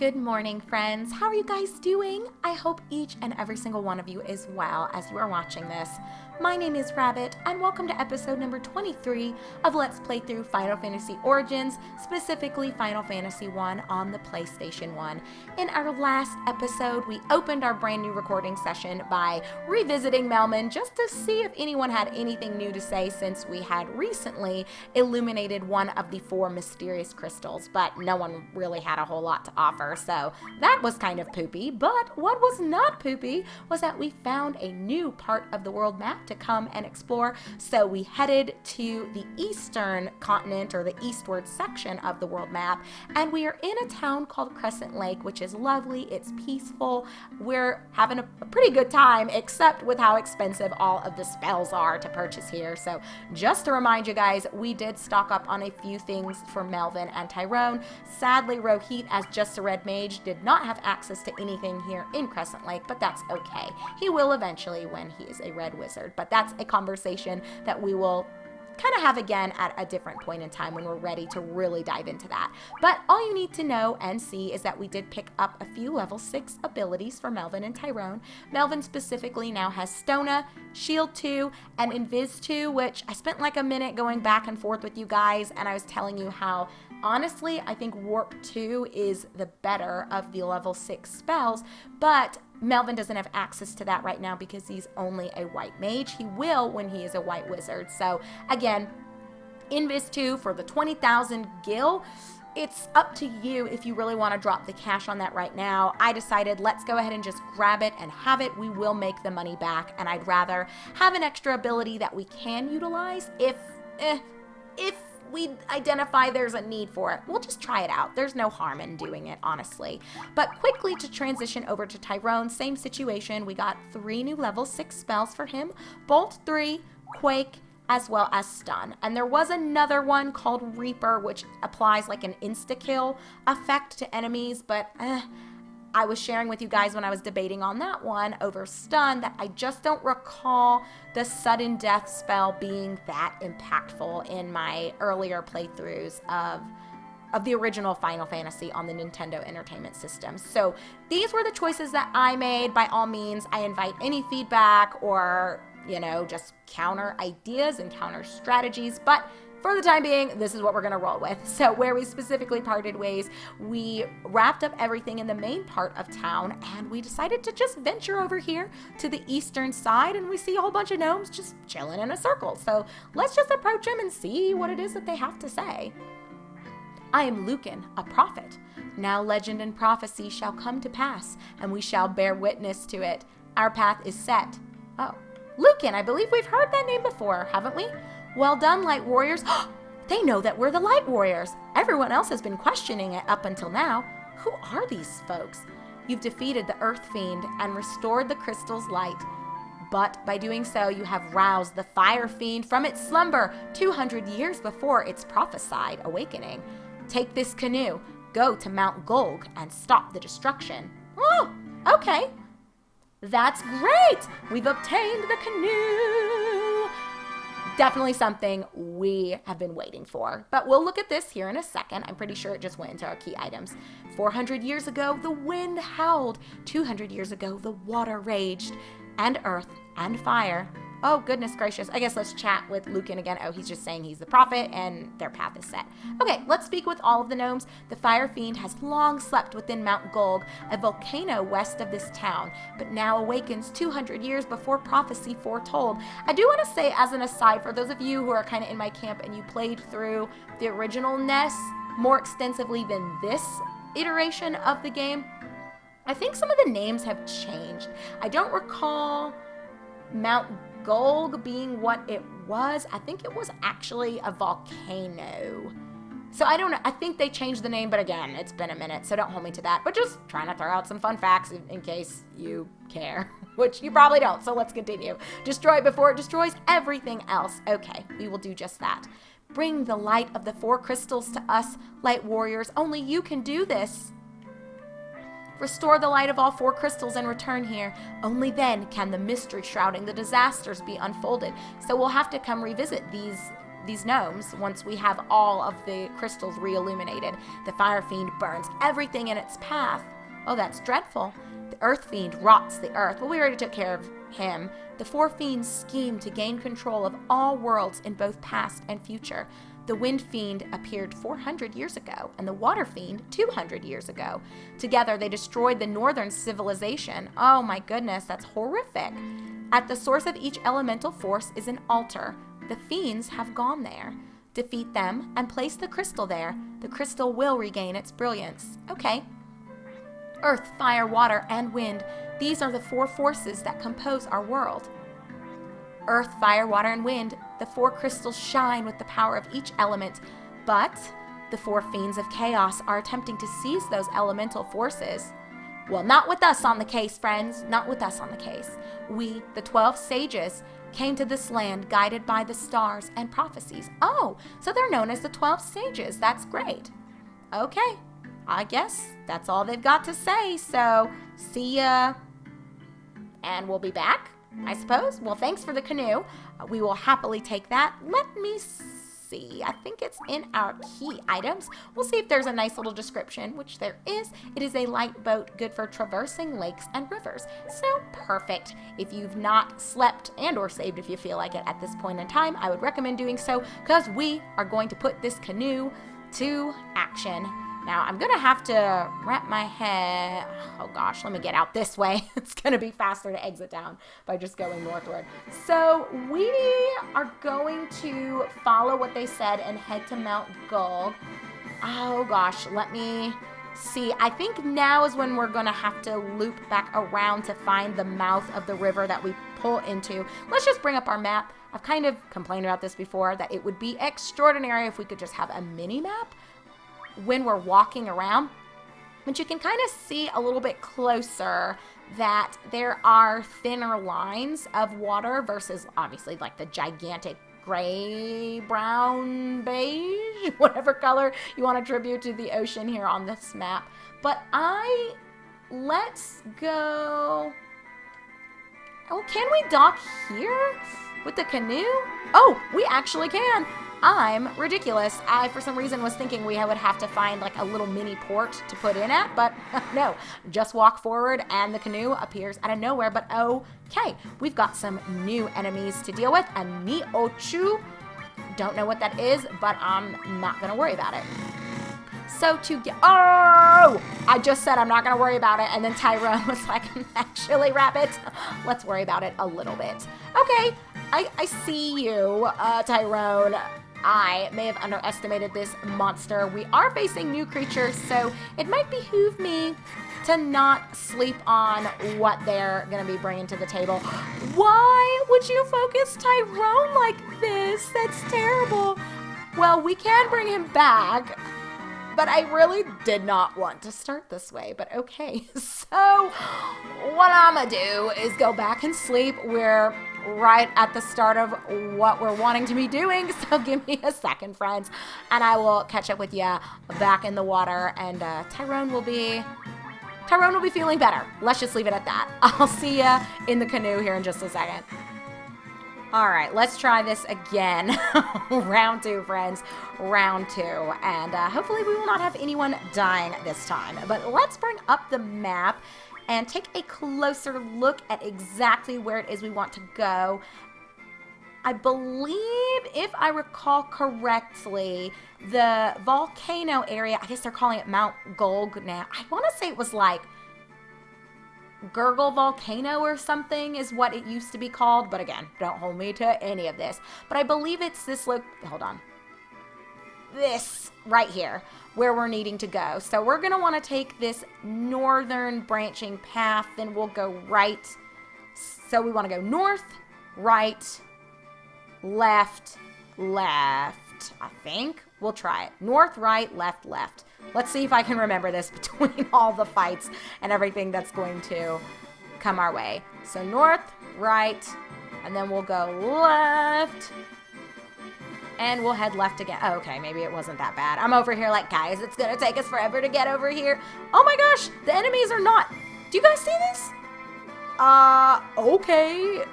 Good morning, friends. How are you guys doing? I hope each and every single one of you is well as you are watching this. My name is Rabbit, and welcome to episode number 23 of Let's Play Through Final Fantasy Origins, specifically Final Fantasy 1 on the PlayStation 1. In our last episode, we opened our brand new recording session by revisiting Melman just to see if anyone had anything new to say since we had recently illuminated one of the 4 mysterious crystals, but no one really had a whole lot to offer, so that was kind of poopy. But what was not poopy was that we found a new part of the world map to come and explore, so we headed to the eastern continent, or the eastward section of the world map, and we are in a town called Crescent Lake, which is lovely. It's peaceful. We're having a pretty good time, except with how expensive all of the spells are to purchase here. So just to remind you guys, we did stock up on a few things for Melvin and Tyrone. Sadly, Rohit, as just a red mage, did not have access to anything here in Crescent Lake, but that's okay. He will eventually when he is a red wizard, but that's a conversation that we will kind of have again at a different point in time when we're ready to really dive into that. But all you need to know and see is that we did pick up a few level 6 abilities for Melvin and Tyrone. Melvin specifically now has Stona, Shield 2, and Invis 2, which I spent like a minute going back and forth with you guys, and I was telling you how honestly I think Warp 2 is the better of the level 6 spells, but Melvin doesn't have access to that right now because he's only a white mage. He will when he is a white wizard. So again, Invis 2 for the 20,000 gil. It's up to you if you really want to drop the cash on that right now. I decided let's go ahead and just grab it and have it. We will make the money back, and I'd rather have an extra ability that we can utilize if we identify there's a need for it. We'll just try it out. There's no harm in doing it, honestly. But quickly to transition over to Tyrone, same situation. We got 3 new level 6 spells for him. Bolt 3, Quake, as well as Stun. And there was another one called Reaper, which applies like an insta-kill effect to enemies, but I was sharing with you guys when I was debating on that one over Stun that I just don't recall the sudden death spell being that impactful in my earlier playthroughs of the original Final Fantasy on the Nintendo Entertainment System. So these were the choices that I made. By all means, I invite any feedback or, just counter ideas and counter strategies, but for the time being, this is what we're going to roll with. So where we specifically parted ways, we wrapped up everything in the main part of town, and we decided to just venture over here to the eastern side, and we see a whole bunch of gnomes just chilling in a circle. So let's just approach them and see what it is that they have to say. I am Lucan, a prophet. Now legend and prophecy shall come to pass, and we shall bear witness to it. Our path is set. Oh, Lucan, I believe we've heard that name before, haven't we? Well done, Light Warriors. They know that we're the Light Warriors. Everyone else has been questioning it up until now. Who are these folks? You've defeated the Earth Fiend and restored the crystal's light. But by doing so, you have roused the Fire Fiend from its slumber 200 years before its prophesied awakening. Take this canoe, go to Mount Gulg, and stop the destruction. Oh, okay. That's great. We've obtained the canoe. Definitely something we have been waiting for. But we'll look at this here in a second. I'm pretty sure it just went into our key items. 400 years ago, the wind howled. 200 years ago, the water raged. And earth and fire. Oh, goodness gracious. I guess let's chat with Lucan again. Oh, he's just saying he's the prophet and their path is set. Okay, let's speak with all of the gnomes. The Fire Fiend has long slept within Mount Gulg, a volcano west of this town, but now awakens 200 years before prophecy foretold. I do want to say, as an aside, for those of you who are kind of in my camp and you played through the original NES more extensively than this iteration of the game, I think some of the names have changed. I don't recall Mount Gulg being what it was. I think it was actually a volcano. So I don't know. I think they changed the name, but again, it's been a minute, so don't hold me to that. But just trying to throw out some fun facts in case you care, which you probably don't, so let's continue. Destroy it before it destroys everything else. Okay, we will do just that. Bring the light of the 4 crystals to us, Light Warriors. Only you can do this. Restore the light of all 4 crystals and return here. Only then can the mystery shrouding the disasters be unfolded. So we'll have to come revisit these these gnomes once we have all of the crystals re-illuminated. The fire fiend burns everything in its path. Oh, that's dreadful. The earth fiend rots the earth. Well, we already took care of him. The four fiends scheme to gain control of all worlds in both past and future. The wind fiend appeared 400 years ago, and the water fiend 200 years ago. Together, they destroyed the northern civilization. Oh my goodness, that's horrific. At the source of each elemental force is an altar. The fiends have gone there. Defeat them and place the crystal there. The crystal will regain its brilliance. Okay. Earth, fire, water, and wind. These are the four forces that compose our world. Earth, fire, water, and wind. The four crystals shine with the power of each element, but the four fiends of chaos are attempting to seize those elemental forces. Well, not with us on the case, friends. Not with us on the case. We, the 12 sages, came to this land guided by the stars and prophecies. Oh, so they're known as the 12 sages. That's great. Okay, I guess that's all they've got to say. So, see ya. And we'll be back, I suppose. Well, thanks for the canoe. We will happily take that. Let me see. I think it's in our key items. We'll see if there's a nice little description, which there is. It is a light boat good for traversing lakes and rivers. So perfect. If you've not slept and or saved if you feel like it at this point in time, I would recommend doing so because we are going to put this canoe to action. Now, I'm going to have to wrap my head. Oh, gosh, let me get out this way. It's going to be faster to exit down by just going northward. So we are going to follow what they said and head to Mount Gulg. Oh, gosh, let me see. I think now is when we're going to have to loop back around to find the mouth of the river that we pull into. Let's just bring up our map. I've kind of complained about this before, that it would be extraordinary if we could just have a mini map when we're walking around, but you can kind of see a little bit closer that there are thinner lines of water versus obviously like the gigantic gray, brown, beige, whatever color you want to attribute to the ocean here on this map. But let's go. Oh, can we dock here with the canoe? Oh, we actually can. I'm ridiculous. I, for some reason, was thinking we would have to find like a little mini port to put in at, but no. Just walk forward and the canoe appears out of nowhere. But okay, we've got some new enemies to deal with. A Ni-Ochu. Don't know what that is, but I'm not going to worry about it. So to get, oh, I just said I'm not going to worry about it. And then Tyrone was like, actually, Rabbit, let's worry about it a little bit. Okay, I see you, Tyrone. I may have underestimated this monster. We are facing new creatures, so it might behoove me to not sleep on what they're going to be bringing to the table. Why would you focus Tyrone like this? That's terrible. Well, we can bring him back, but I really did not want to start this way, but okay. So what I'm going to do is go back and sleep. We're right at the start of what we're wanting to be doing, so give me a second, friends, and I will catch up with you back in the water, and Tyrone will be feeling better. Let's just leave it at that. I'll see you in the canoe here in just a second. All right, let's try this again. Round 2, friends. Round 2. And hopefully we will not have anyone dying this time. But let's bring up the map and take a closer look at exactly where it is we want to go. I believe, if I recall correctly, the volcano area, I guess they're calling it Mount Gulg now. I want to say it was like Gurgle Volcano or something is what it used to be called. But again, don't hold me to any of this. But I believe it's this hold on. This right here where we're needing to go. So we're going to want to take this northern branching path, then we'll go right. So we want to go north, right, left, left, I think. We'll try it. North, right, left, left. Let's see if I can remember this between all the fights and everything that's going to come our way. So north, right, and then we'll go left, and we'll head left again. Oh, okay, maybe it wasn't that bad. I'm over here like, guys, it's going to take us forever to get over here. Oh my gosh, the enemies are not. Do you guys see this? Okay.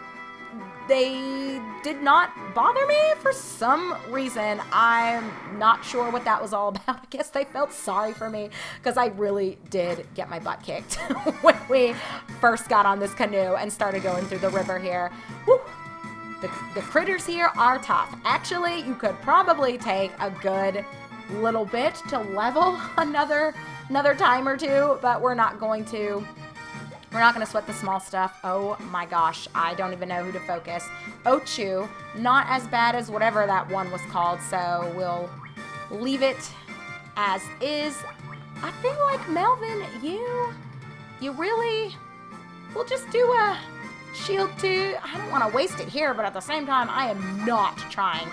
they did not bother me for some reason. I'm not sure what that was all about. I guess they felt sorry for me because I really did get my butt kicked when we first got on this canoe and started going through the river here. Woo. The critters here are tough. Actually, you could probably take a good little bit to level another time or two, but we're not going to. We're not going to sweat the small stuff. Oh my gosh, I don't even know who to focus. Ochu, not as bad as whatever that one was called, so we'll leave it as is. I feel like, Melvin, you really, we'll just do a shield too. I don't want to waste it here, but at the same time, I am not trying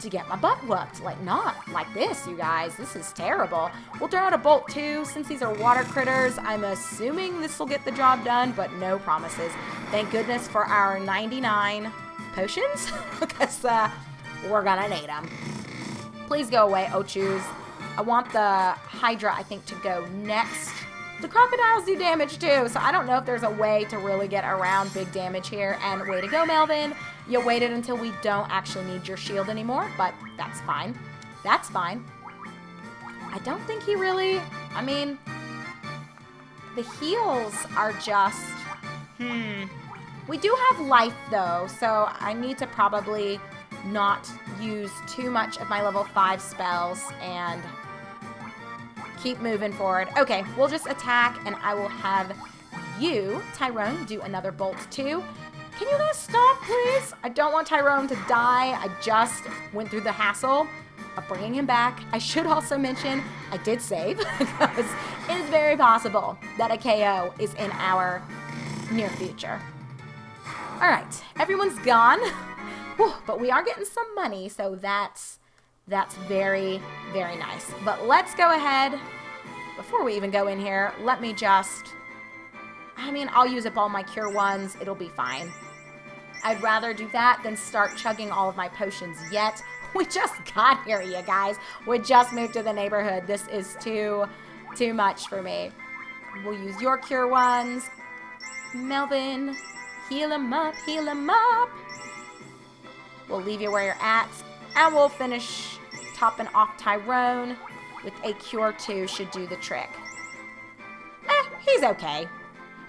to get my butt whooped. Like, not like this, you guys. This is terrible. We'll throw out a bolt too. Since these are water critters, I'm assuming this will get the job done, but no promises. Thank goodness for our 99 potions, because we're gonna need them. Please go away, Ochus. I want the Hydra, I think, to go next. The crocodiles do damage too, so I don't know if there's a way to really get around big damage here. And way to go, Melvin. You waited until we don't actually need your shield anymore, but that's fine. That's fine. I don't think he really, I mean, the heals are just, We do have life though, so I need to probably not use too much of my level 5 spells and keep moving forward. Okay, we'll just attack, and I will have you, Tyrone, do another bolt too. Can you guys stop, please? I don't want Tyrone to die. I just went through the hassle of bringing him back. I should also mention I did save, because it is very possible that a KO is in our near future. All right, everyone's gone. Whew, but we are getting some money, so that's very, very nice. But let's go ahead. Before we even go in here, let me just, I mean, I'll use up all my cure ones. It'll be fine. I'd rather do that than start chugging all of my potions yet. We just got here, you guys. We just moved to the neighborhood. This is too much for me. We'll use your cure ones. Melvin, heal him up, heal him up. We'll leave you where you're at, and we'll finish topping off Tyrone with a cure 2 should do the trick. He's okay.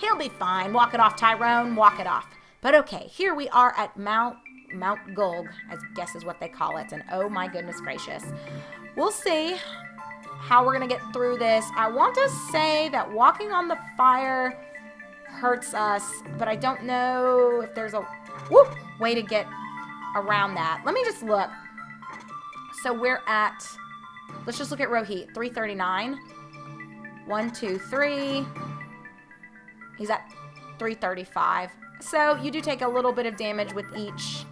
He'll be fine. Walk it off, Tyrone. Walk it off. But okay, here we are at Mount Gulg, I guess is what they call it. And oh my goodness gracious. We'll see how we're going to get through this. I want to say that walking on the fire hurts us, but I don't know if there's a way to get around that. Let me just look. So we're at, let's just look at Rohit, 339. 1, 2, 3. He's at 335. So you do take a little bit of damage with each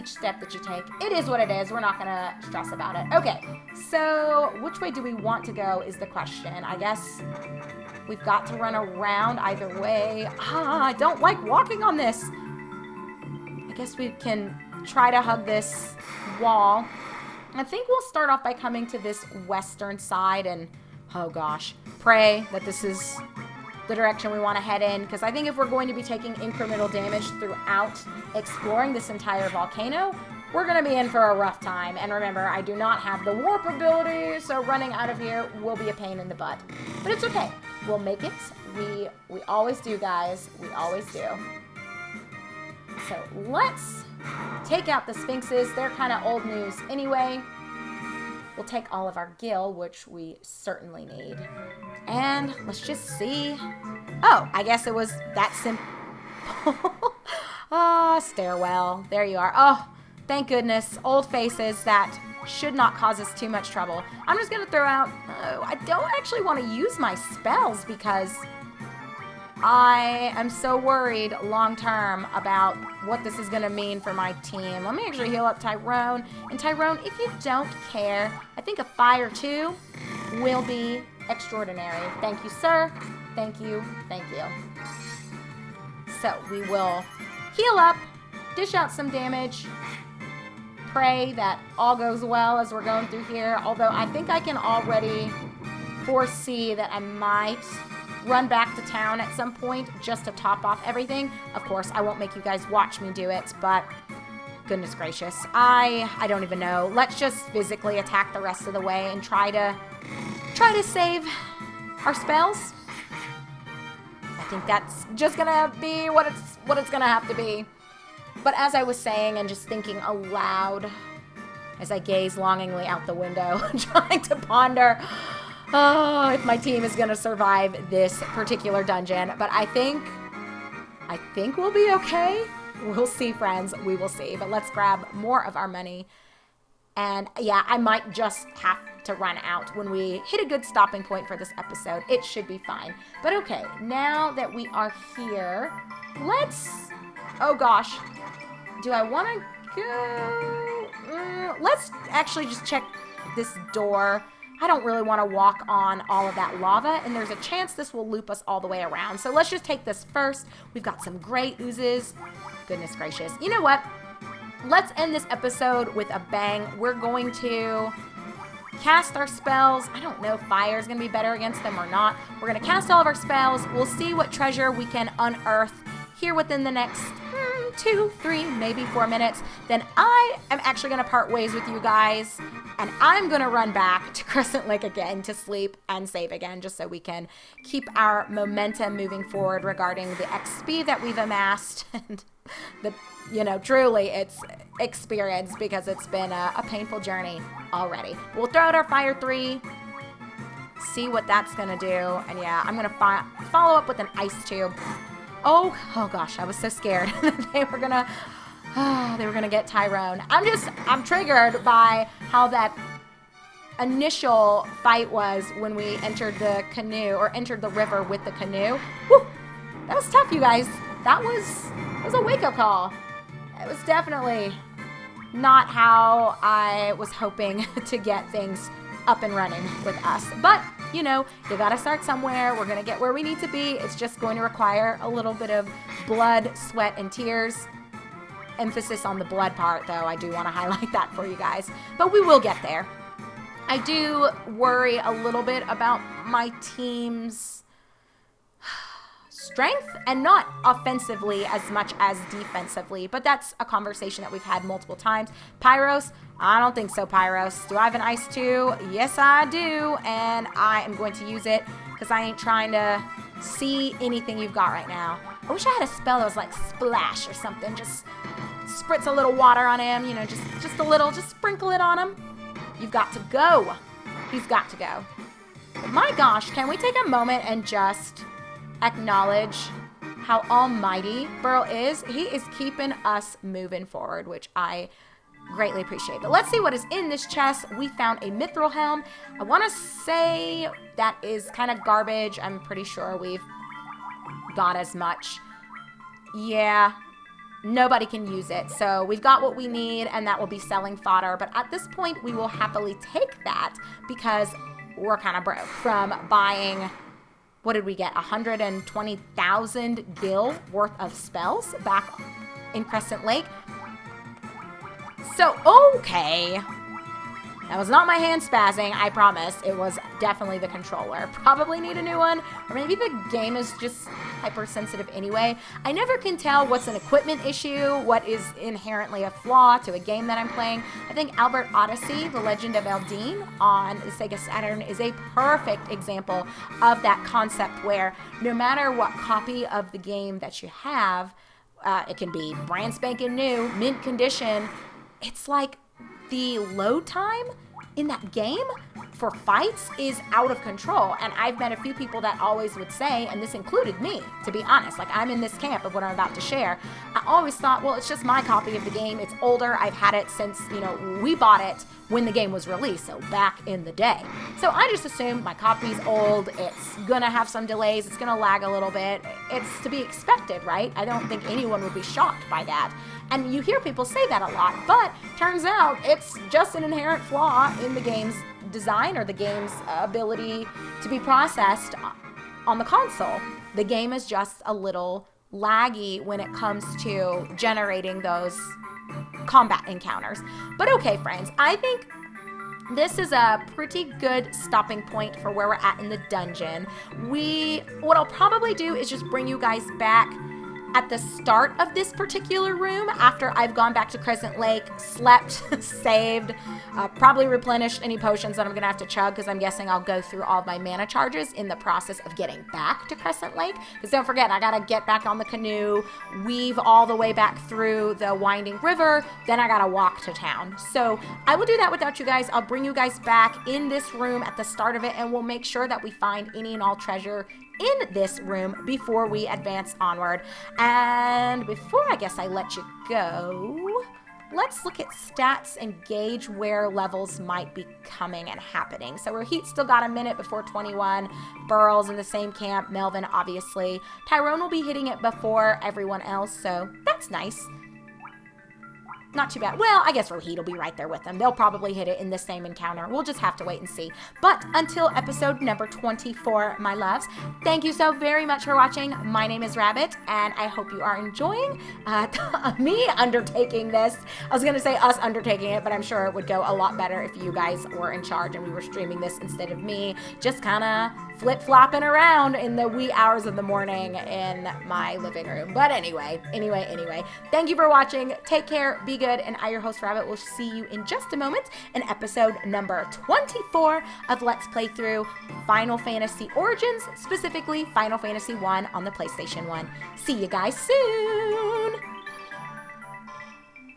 step that you take. It is what it is. We're not going to stress about it. Okay, so which way do we want to go is the question. I guess we've got to run around either way. I don't like walking on this. I guess we can try to hug this wall. I think we'll start off by coming to this western side and, oh gosh, pray that this is the direction we want to head in, because I think if we're going to be taking incremental damage throughout exploring this entire volcano, we're going to be in for a rough time. And remember, I do not have the warp ability, so running out of here will be a pain in the butt. But it's okay. We'll make it. We always do, guys. We always do. So let's take out the Sphinxes. They're kind of old news anyway. We'll take all of our gil, which we certainly need. And let's just see. Oh, I guess it was that simple. Stairwell. There you are. Oh, thank goodness. Old faces that should not cause us too much trouble. I'm just going to throw out... I don't actually want to use my spells because I am so worried long-term about what this is going to mean for my team. Let me actually heal up Tyrone. And Tyrone, if you don't care, I think a fire too will be extraordinary. Thank you, sir. Thank you. Thank you. So we will heal up, dish out some damage, pray that all goes well as we're going through here. Although I think I can already foresee that I might run back to town at some point just to top off everything. Of course, I won't make you guys watch me do it, but goodness gracious, I don't even know. Let's just physically attack the rest of the way and try to save our spells. I think that's just gonna be what it's gonna have to be. But as I was saying and just thinking aloud as I gaze longingly out the window, trying to ponder, oh, if my team is gonna survive this particular dungeon. But I think we'll be okay. We'll see, friends. We will see. But let's grab more of our money. And yeah, I might just have to run out when we hit a good stopping point for this episode. It should be fine. But okay, now that we are here, let's... Oh gosh. Do I want to go? Let's actually just check this door. I don't really want to walk on all of that lava, and there's a chance this will loop us all the way around. So let's just take this first. We've got some great oozes. Goodness gracious. You know what? Let's end this episode with a bang. We're going to cast our spells. I don't know if fire is going to be better against them or not. We're going to cast all of our spells. We'll see what treasure we can unearth here within the next 2, 3, maybe 4 minutes. Then I am actually going to part ways with you guys, and I'm going to run back to Crescent Lake again to sleep and save again, just so we can keep our momentum moving forward regarding the XP that we've amassed. And truly it's experience, because it's been a painful journey already. We'll throw out our fire 3, see what that's gonna do, and yeah, I'm gonna follow up with an ice tube. Oh gosh, I was so scared that they were gonna get Tyrone. I'm triggered by how that initial fight was when we entered the canoe, or entered the river with the canoe. Woo! That was tough, you guys. That was a wake-up call. It was definitely not how I was hoping to get things up and running with us. But, you gotta start somewhere. We're gonna get where we need to be. It's just going to require a little bit of blood, sweat, and tears. Emphasis on the blood part, though. I do want to highlight that for you guys. But we will get there. I do worry a little bit about my team's strength, and not offensively as much as defensively, but that's a conversation that we've had multiple times. Pyros? I don't think so, Pyros. Do I have an ice too? Yes, I do, and I am going to use it because I ain't trying to see anything you've got right now. I wish I had a spell that was like splash or something. Just spritz a little water on him, just a little, just sprinkle it on him. You've got to go. He's got to go. But my gosh, can we take a moment and just acknowledge how almighty Burl is? He is keeping us moving forward, which I greatly appreciate. But let's see what is in this chest. We found a mithril helm. I want to say that is kind of garbage. I'm pretty sure we've got as much. Yeah, nobody can use it. So we've got what we need, and that will be selling fodder. But at this point, we will happily take that because we're kind of broke from buying... What did we get? 120,000 gil worth of spells back in Crescent Lake. So, okay. That was not my hand spazzing, I promise. It was definitely the controller. Probably need a new one. Or maybe the game is just hypersensitive anyway. I never can tell what's an equipment issue, what is inherently a flaw to a game that I'm playing. I think Albert Odyssey, The Legend of Eldine on the Sega Saturn is a perfect example of that concept where no matter what copy of the game that you have, it can be brand spanking new, mint condition, it's like the load time in that game for fights is out of control. And I've met a few people that always would say, and this included me, to be honest, like I'm in this camp of what I'm about to share. I always thought, well, it's just my copy of the game. It's older. I've had it since, we bought it when the game was released, so back in the day. So I just assumed my copy's old. It's gonna have some delays. It's gonna lag a little bit. It's to be expected, right? I don't think anyone would be shocked by that. And you hear people say that a lot, but turns out it's just an inherent flaw in the game's design or the game's ability to be processed on the console. The game is just a little laggy when it comes to generating those combat encounters. But okay, friends, I think This is a pretty good stopping point for where we're at in the dungeon. What I'll probably do is just bring you guys back at the start of this particular room after I've gone back to Crescent Lake, slept, saved, probably replenished any potions that I'm gonna have to chug, because I'm guessing I'll go through all of my mana charges in the process of getting back to Crescent Lake. Because don't forget, I gotta get back on the canoe, weave all the way back through the winding river, then I gotta walk to town. So I will do that without you guys. I'll bring you guys back in this room at the start of it, and we'll make sure that we find any and all treasure in this room before we advance onward. And before I guess I let you go, let's look at stats and gauge where levels might be coming and happening. So Heat still got a minute before 21. Burl's in the same camp. Melvin, obviously. Tyrone will be hitting it before everyone else, so that's nice. Not too bad. Well, I guess Rohit will be right there with them. They'll probably hit it in the same encounter. We'll just have to wait and see. But until episode number 24, my loves, thank you so very much for watching. My name is Rabbit, and I hope you are enjoying me undertaking this. I was going to say us undertaking it, but I'm sure it would go a lot better if you guys were in charge and we were streaming this instead of me just kind of flip-flopping around in the wee hours of the morning in my living room. But anyway, thank you for watching. Take care, be good, and I, your host Rabbit, will see you in just a moment in episode number 24 of Let's Play Through Final Fantasy Origins, specifically Final Fantasy 1 on the PlayStation 1. See you guys soon!